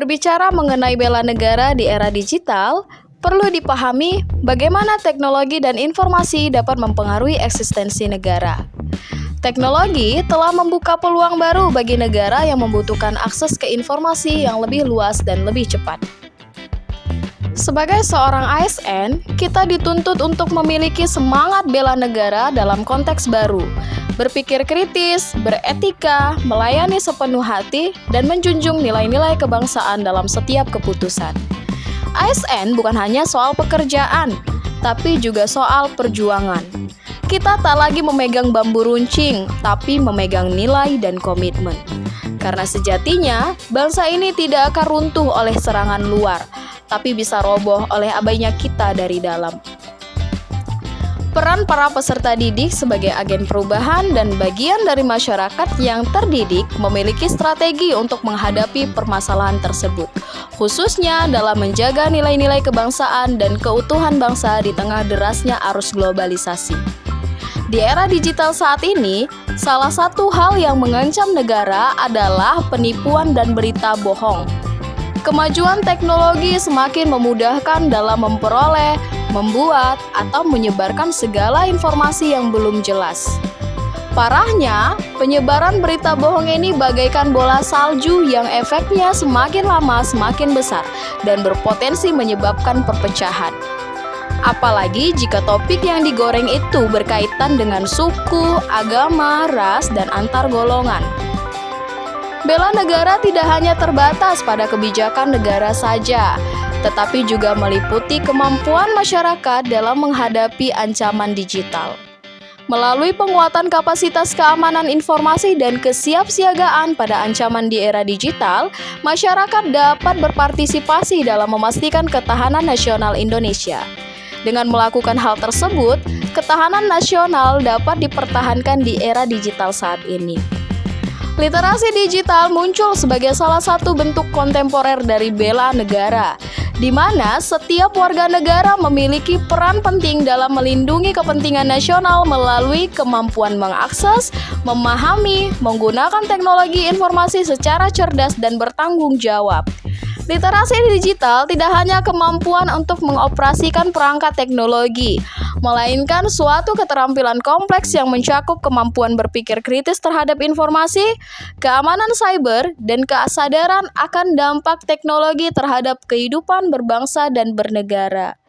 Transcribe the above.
Berbicara mengenai bela negara di era digital, perlu dipahami bagaimana teknologi dan informasi dapat mempengaruhi eksistensi negara. Teknologi telah membuka peluang baru bagi negara yang membutuhkan akses ke informasi yang lebih luas dan lebih cepat. Sebagai seorang ASN, kita dituntut untuk memiliki semangat bela negara dalam konteks baru, berpikir kritis, beretika, melayani sepenuh hati, dan menjunjung nilai-nilai kebangsaan dalam setiap keputusan. ASN bukan hanya soal pekerjaan, tapi juga soal perjuangan. Kita tak lagi memegang bambu runcing, tapi memegang nilai dan komitmen. Karena sejatinya, bangsa ini tidak akan runtuh oleh serangan luar, tapi bisa roboh oleh abainya kita dari dalam. Peran para peserta didik sebagai agen perubahan dan bagian dari masyarakat yang terdidik memiliki strategi untuk menghadapi permasalahan tersebut, khususnya dalam menjaga nilai-nilai kebangsaan dan keutuhan bangsa di tengah derasnya arus globalisasi. Di era digital saat ini, salah satu hal yang mengancam negara adalah penipuan dan berita bohong. Kemajuan teknologi semakin memudahkan dalam memperoleh, membuat, atau menyebarkan segala informasi yang belum jelas. Parahnya, penyebaran berita bohong ini bagaikan bola salju yang efeknya semakin lama semakin besar dan berpotensi menyebabkan perpecahan. Apalagi jika topik yang digoreng itu berkaitan dengan suku, agama, ras, dan antar golongan. Bela negara tidak hanya terbatas pada kebijakan negara saja, tetapi juga meliputi kemampuan masyarakat dalam menghadapi ancaman digital. Melalui penguatan kapasitas keamanan informasi dan kesiapsiagaan pada ancaman di era digital, masyarakat dapat berpartisipasi dalam memastikan ketahanan nasional Indonesia. Dengan melakukan hal tersebut, ketahanan nasional dapat dipertahankan di era digital saat ini. Literasi digital muncul sebagai salah satu bentuk kontemporer dari bela negara, di mana setiap warga negara memiliki peran penting dalam melindungi kepentingan nasional melalui kemampuan mengakses, memahami, menggunakan teknologi informasi secara cerdas dan bertanggung jawab. Literasi digital tidak hanya kemampuan untuk mengoperasikan perangkat teknologi, melainkan suatu keterampilan kompleks yang mencakup kemampuan berpikir kritis terhadap informasi, keamanan cyber, dan kesadaran akan dampak teknologi terhadap kehidupan berbangsa dan bernegara.